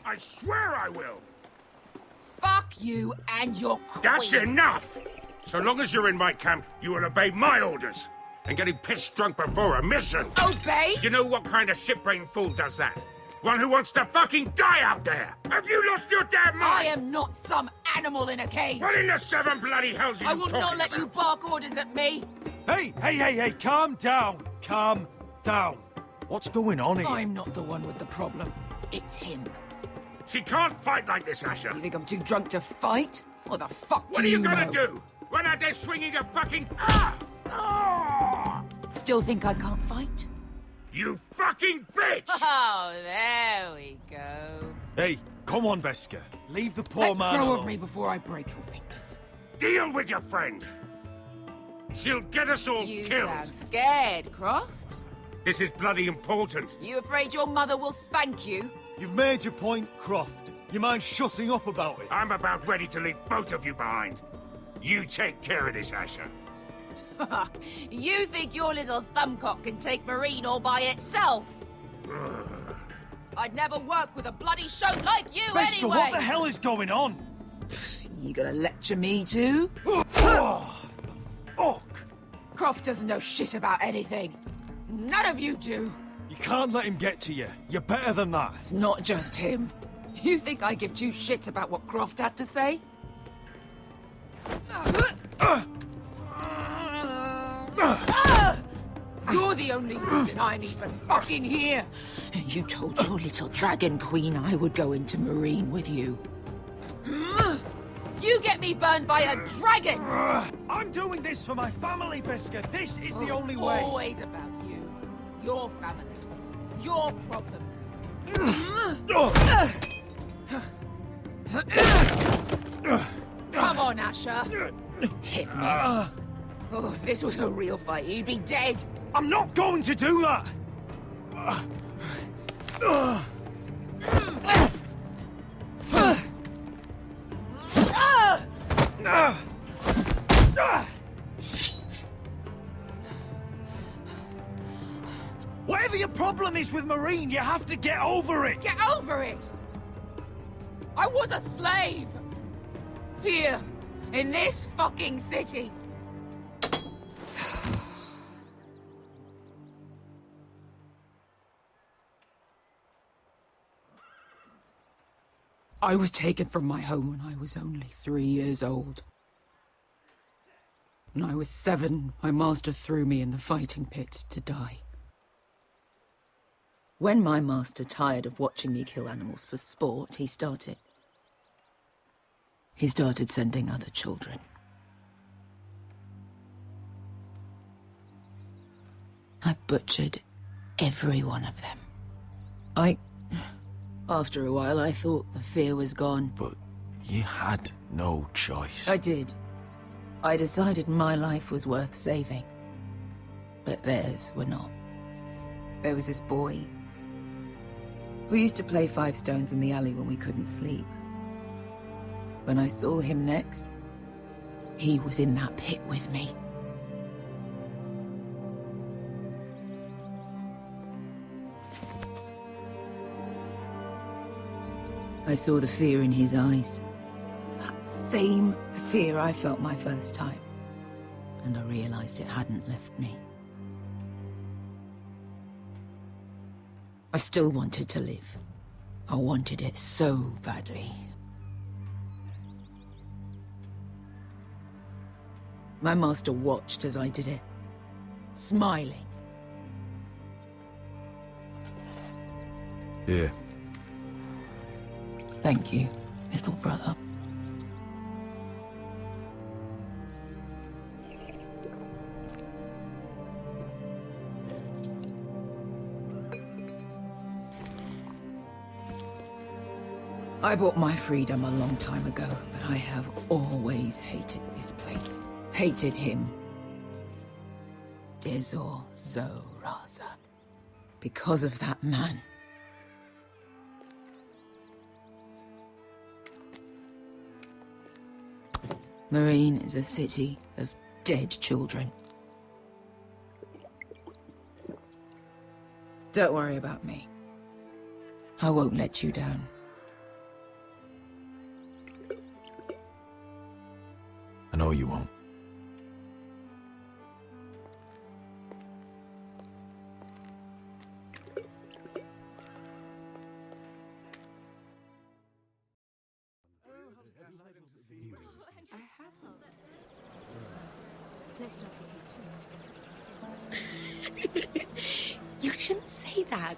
I swear I will! Fuck you and your queen. That's enough! So long as you're in my camp, you will obey my orders. And getting pissed drunk before a mission. Obey? You know what kind of shit-brained fool does that? One who wants to fucking die out there! Have you lost your damn mind? I am not some animal in a cage. What in the seven bloody hells are you I will talking not let about? you bark orders at me. Hey, calm down. Calm down. What's going on here? I'm not the one with the problem. It's him. She can't fight like this, Asher. You think I'm too drunk to fight? What the fuck What do are you know? gonna do? Run out there swinging a fucking... Still think I can't fight? You fucking bitch! Oh, there we go. Hey, come on, Veska. Leave the poor Let man go alone. of me before I break your fingers. Deal with your friend. She'll get us all You killed. sound scared, Croft. This is bloody important. You afraid your mother will spank you? You've made your point, Croft. You mind shutting up about it? I'm about ready to leave both of you behind. You take care of this, Asher. You think your little thumbcock can take Marine all by itself? I'd never work with a bloody show like you Veska, anyway! what the hell is going on? You gonna lecture me too? Oh, the fuck? Croft doesn't know shit about anything. None of you do. You can't let him get to you. You're better than that. It's not just him. You think I give two shits about what Croft has to say? You're the only reason I'm even fucking here. You told your little dragon queen I would go into Marine with you. You get me burned by a dragon! I'm doing this for my family, Veska. This is the only It's way. always about you. Your family. Your problems. Come on, Asher. Hit me. Oh, if this was a real fight, you'd be dead. I'm not going to do that! Whatever your problem is with Marine, you have to get over it! Get over it! I was a slave! Here, in this fucking city. I was taken from my home when I was only 3 years old. When I was 7, my master threw me in the fighting pit to die. When my master tired of watching me kill animals for sport, he started sending other children. I butchered every one of them. After a while, I thought the fear was gone. But you had no choice. I did. I decided my life was worth saving. But theirs were not. There was this boy who used to play 5 stones in the alley when we couldn't sleep. When I saw him next, he was in that pit with me. I saw the fear in his eyes. That same fear I felt my first time. And I realized it hadn't left me. I still wanted to live. I wanted it so badly. My master watched as I did it, smiling. Yeah. Thank you, little brother. I bought my freedom a long time ago, but I have always hated this place. Hated him. Dizor Zoraza. Because of that man. Marine is a city of dead children. Don't worry about me. I won't let you down. No, you won't. You shouldn't say that.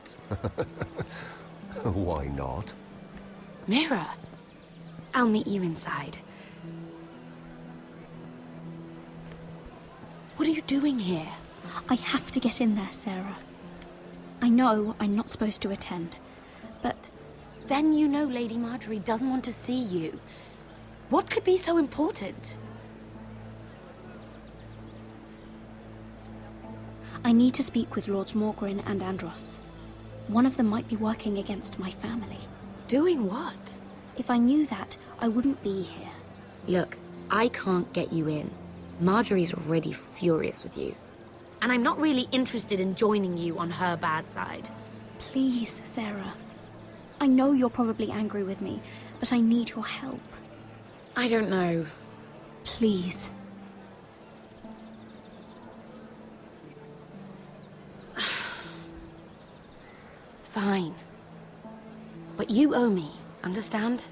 Why not? Mira, I'll meet you inside. What are you doing here? I have to get in there, Sarah. I know I'm not supposed to attend, but Then you know Lady Marjorie doesn't want to see you. What could be so important? I need to speak with Lords Morgren and Andros. One of them might be working against my family. Doing what? If I knew that, I wouldn't be here. Look, I can't get you in. Marjorie's already furious with you. And I'm not really interested in joining you on her bad side. Please, Sarah. I know you're probably angry with me, but I need your help. I don't know. Please. Fine. But you owe me, understand?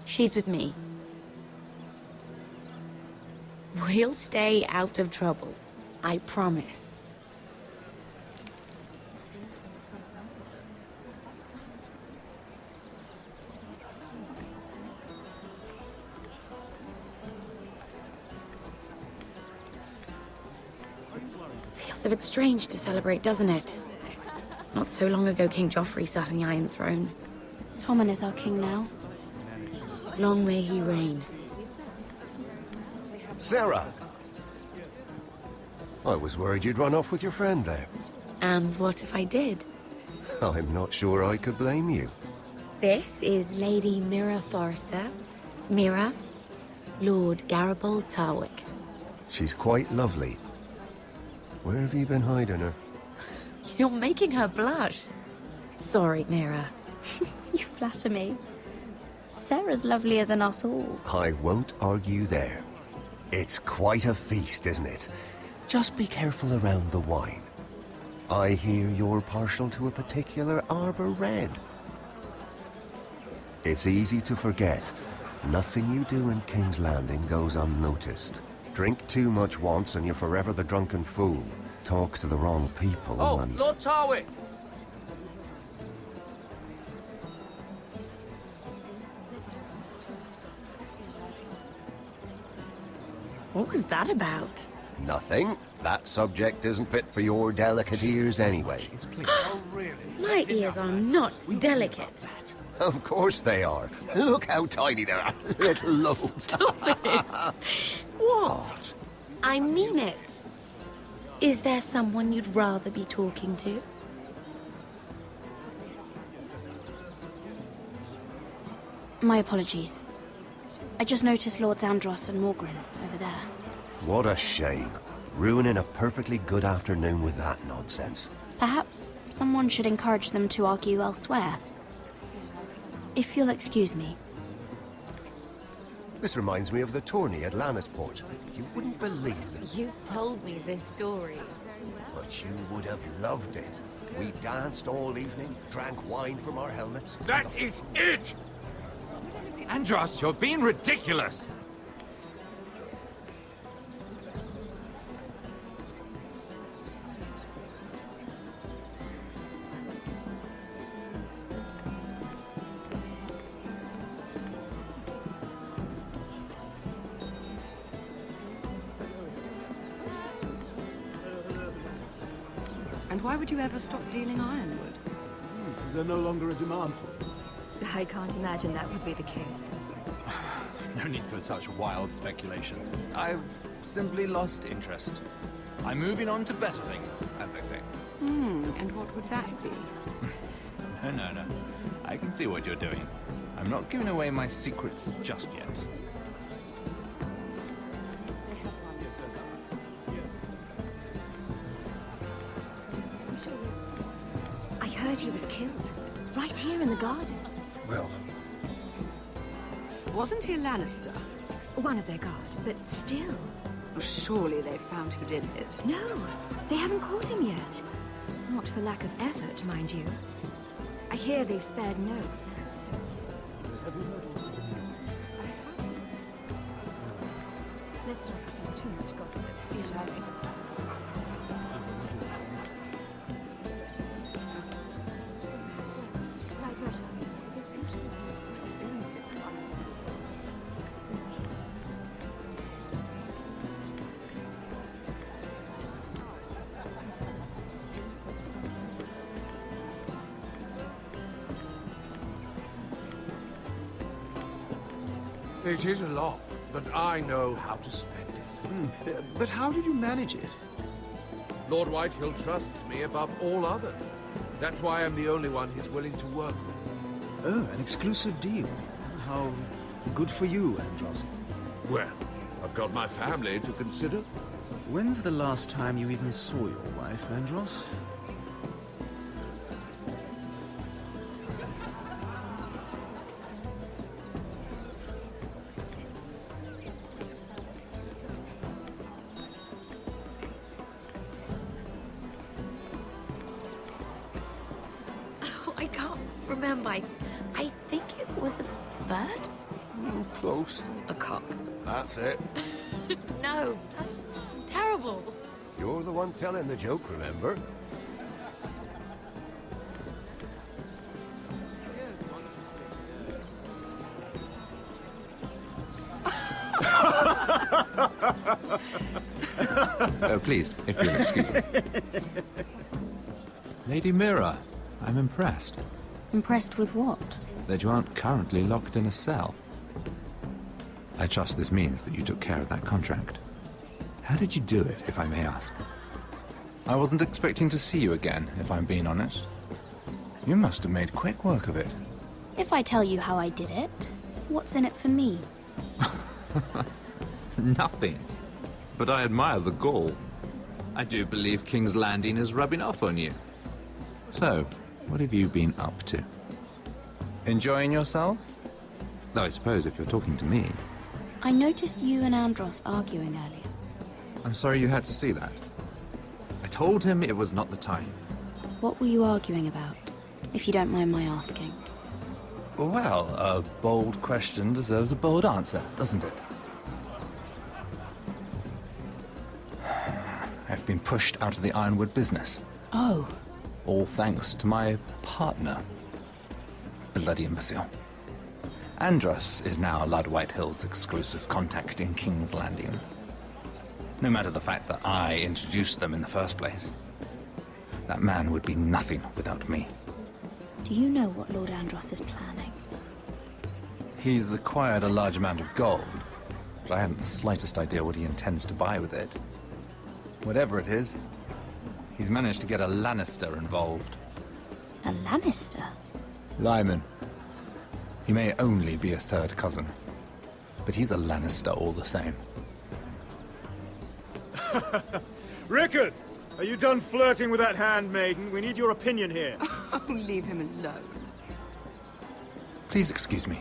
She's with me. We'll stay out of trouble. I promise. Feels a bit strange to celebrate, doesn't it? Not so long ago, King Joffrey sat on the Iron Throne. Tommen is our king now. Long may he reign. Sarah! I was worried you'd run off with your friend there. And what if I did? I'm not sure I could blame you. This is Lady Mira Forrester. Mira, Lord Garibald Tarwick. She's quite lovely. Where have you been hiding her? You're making her blush. Sorry, Mira. You flatter me. Sarah's lovelier than us all. I won't argue there. It's quite a feast, isn't it? Just be careful around the wine. I hear you're partial to a particular Arbor Red. It's easy to forget. Nothing you do in King's Landing goes unnoticed. Drink too much once and you're forever the drunken fool. Talk to the wrong people and... Lord Tarwick! What was that about? Nothing. That subject isn't fit for your delicate ears anyway. My ears are not delicate. Of course they are. Look how tiny they are. Little lobes. Stop it. What? I mean it. Is there someone you'd rather be talking to? My apologies. I just noticed Lords Andros and Morgren over there. What a shame. Ruining a perfectly good afternoon with that nonsense. Perhaps someone should encourage them to argue elsewhere. If you'll excuse me. This reminds me of the tourney at Lannisport. You wouldn't believe it, You've told me this story. but you would have loved it. We danced all evening, drank wine from our helmets. That is it! Andros, you're being ridiculous! And why would you ever stop dealing ironwood? Is there no longer a demand for it? I can't imagine that would be the case. No need for such wild speculation. I've simply lost interest. I'm moving on to better things, as they say. And what would that be? No. I can see what you're doing. I'm not giving away my secrets just yet. I heard he was killed, right here in the garden. Well, Wasn't he a Lannister? One of their guard, but still. Surely they found who did it. No, they haven't caught him yet. Not for lack of effort, mind you. I hear they've spared no expense. Let's not have too much gossip. Exactly. Let's divert ourselves with this beautiful view, isn't it? It is a lot, but I know how to spend it. But how did you manage it? Lord Whitehill trusts me above all others. That's why I'm the only one he's willing to work with. Oh, an exclusive deal. How good for you, Andros. Well, I've got my family to consider. When's the last time you even saw your wife, Andros? Oh, I can't remember. I think it was a bird? Close. A cock. that's it. No, that's terrible. You're the one telling the joke, remember? Oh, please, if you'll excuse me. Lady Mira, I'm impressed Impressed with what? that you aren't currently locked in a cell. I trust this means that you took care of that contract. How did you do it, if I may ask? I wasn't expecting to see you again, if I'm being honest. You must have made quick work of it. If I tell you how I did it, what's in it for me? Nothing. But I admire the gall. I do believe King's Landing is rubbing off on you. So, what have you been up to? Enjoying yourself? Though I suppose if you're talking to me... I noticed you and Andros arguing earlier. I'm sorry you had to see that. I told him it was not the time. What were you arguing about? If you don't mind my asking. Well, a bold question deserves a bold answer, doesn't it? I've been pushed out of the Ironwood business. Oh. All thanks to my partner. Bloody imbecile. Andros is now Lord Whitehill's exclusive contact in King's Landing. No matter the fact that I introduced them in the first place. That man would be nothing without me. Do you know what Lord Andros is planning? He's acquired a large amount of gold, but I haven't the slightest idea what he intends to buy with it. Whatever it is, he's managed to get a Lannister involved. A Lannister? Lyman. He may only be a third cousin, but he's a Lannister all the same. Rickard! Are you done flirting with that handmaiden? We need your opinion here. Oh, leave him alone. Please excuse me.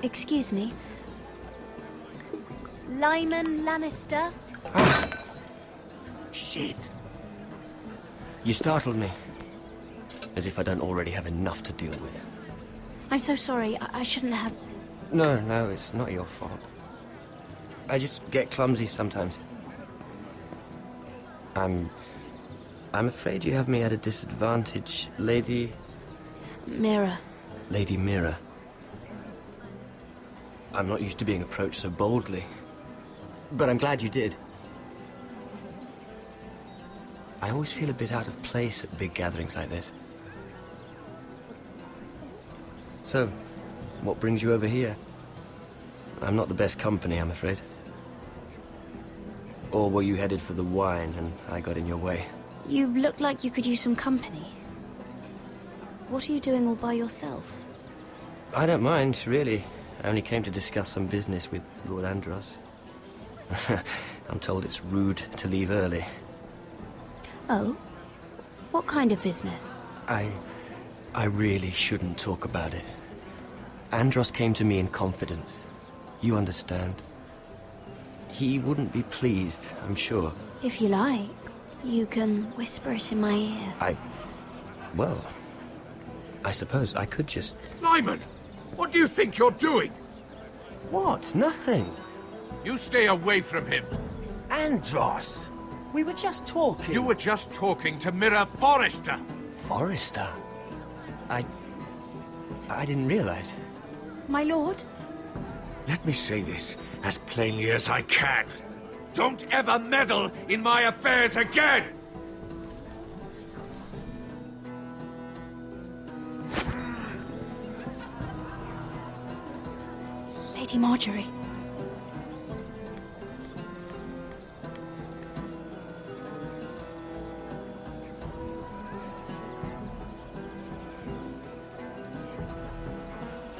Excuse me. Lyman Lannister? Shit. You startled me. As if I don't already have enough to deal with. I'm so sorry. I shouldn't have... No, it's not your fault. I just get clumsy sometimes. I'm afraid you have me at a disadvantage, Lady... Mira. Lady Mira. I'm not used to being approached so boldly. But I'm glad you did. I always feel a bit out of place at big gatherings like this. So, what brings you over here? I'm not the best company, I'm afraid. Or were you headed for the wine and I got in your way? You look like you could use some company. What are you doing all by yourself? I don't mind, really. I only came to discuss some business with Lord Andros. I'm told it's rude to leave early. Oh? What kind of business? I really shouldn't talk about it. Andros came to me in confidence. You understand. He wouldn't be pleased, I'm sure. If you like, you can whisper it in my ear. Well, I suppose I could just... Lyman! What do you think you're doing? What? Nothing. You stay away from him. Andros! We were just talking. You were just talking to Mirror Forrester. Forrester? I didn't realize. My lord? Let me say this as plainly as I can. Don't ever meddle in my affairs again! Lady Marjorie.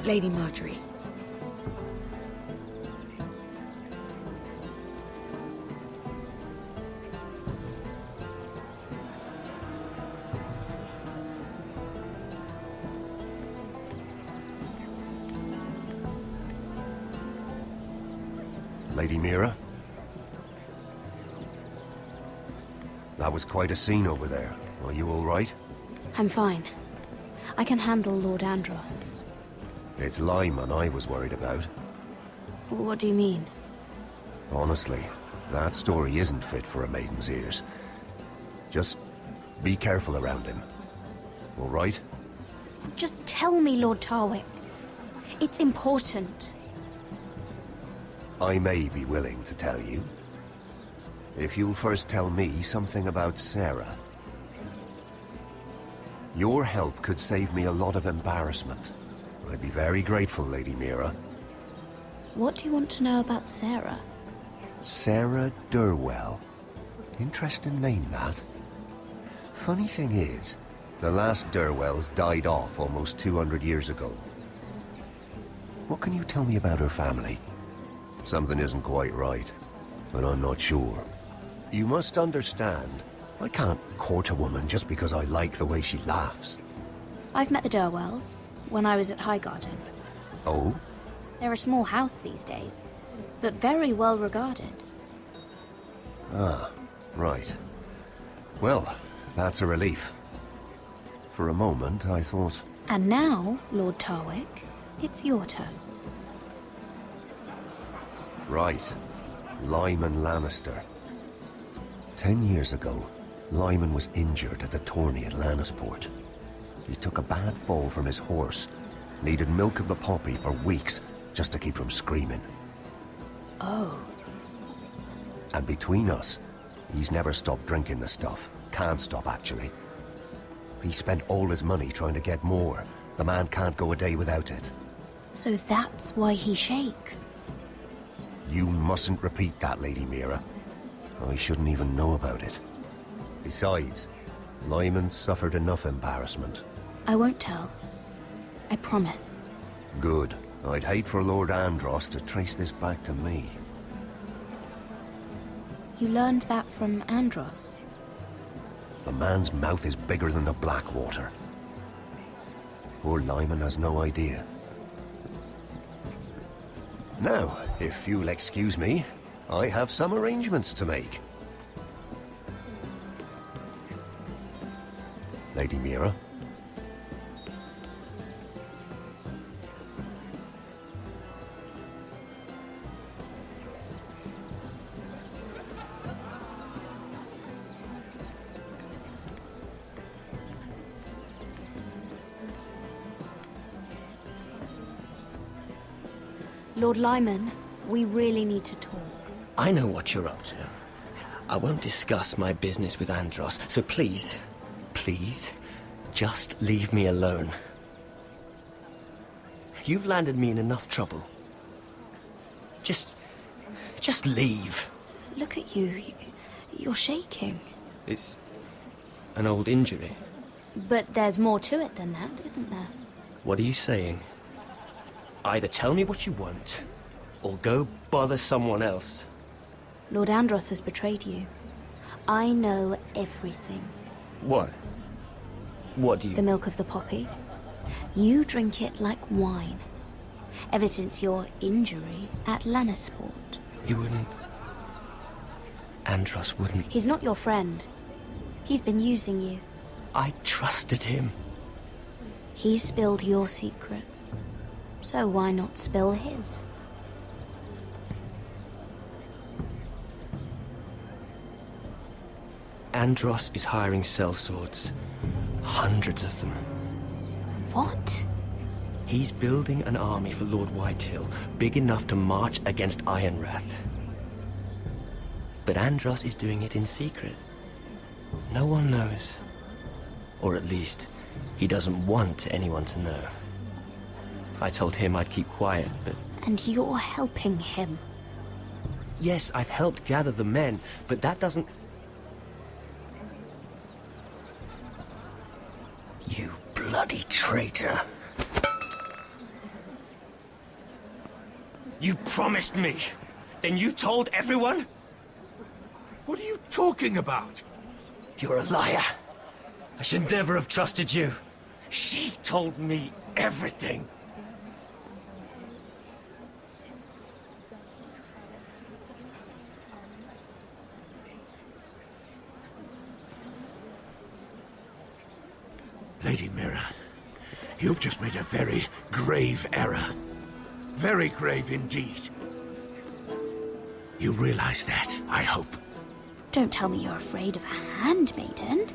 Lady Marjorie. Lady Mira? That was quite a scene over there. Are you all right? I'm fine. I can handle Lord Andros. It's Lyman I was worried about. What do you mean? Honestly, that story isn't fit for a maiden's ears. Just be careful around him. All right? Just tell me, Lord Tarwick. It's important. I may be willing to tell you. If you'll first tell me something about Sarah. Your help could save me a lot of embarrassment. I'd be very grateful, Lady Mira. What do you want to know about Sarah? Sarah Durwell. Interesting name, that. Funny thing is, the last Durwells died off almost 200 years ago. What can you tell me about her family? Something isn't quite right, but I'm not sure. You must understand, I can't court a woman just because I like the way she laughs. I've met the Durwells when I was at Highgarden. Oh? They're a small house these days, but very well regarded. Ah, right. Well, that's a relief. For a moment, I thought... And now, Lord Tarwick, it's your turn. Right. Lyman Lannister. 10 years ago, Lyman was injured at the tourney at Lannisport. He took a bad fall from his horse. Needed milk of the poppy for weeks just to keep from screaming. Oh. And between us, he's never stopped drinking the stuff. Can't stop, actually. He spent all his money trying to get more. The man can't go a day without it. So that's why he shakes. You mustn't repeat that, Lady Mira. I shouldn't even know about it. Besides, Lyman suffered enough embarrassment. I won't tell. I promise. Good. I'd hate for Lord Andros to trace this back to me. You learned that from Andros? The man's mouth is bigger than the Blackwater. Poor Lyman has no idea. Now, if you'll excuse me, I have some arrangements to make. Lady Mira? Lord Lyman, we really need to talk. I know what you're up to. I won't discuss my business with Andros, so please, please, just leave me alone. You've landed me in enough trouble. Just leave. Look at you. You're shaking. It's an old injury. But there's more to it than that, isn't there? What are you saying? Either tell me what you want, or go bother someone else. Lord Andros has betrayed you. I know everything. What? What do you... The milk of the poppy. You drink it like wine. Ever since your injury at Lannisport. He wouldn't... Andros wouldn't... He's not your friend. He's been using you. I trusted him. He spilled your secrets. So why not spill his? Andros is hiring sellswords. Hundreds of them. What? He's building an army for Lord Whitehill, big enough to march against Ironrath. But Andros is doing it in secret. No one knows. Or at least, he doesn't want anyone to know. I told him I'd keep quiet, but... And you're helping him. Yes, I've helped gather the men, but that doesn't... You bloody traitor. You promised me. Then you told everyone? What are you talking about? You're a liar. I should never have trusted you. She told me everything. Lady Mira, you've just made a very grave error. Very grave indeed. You realize that, I hope. Don't tell me you're afraid of a handmaiden.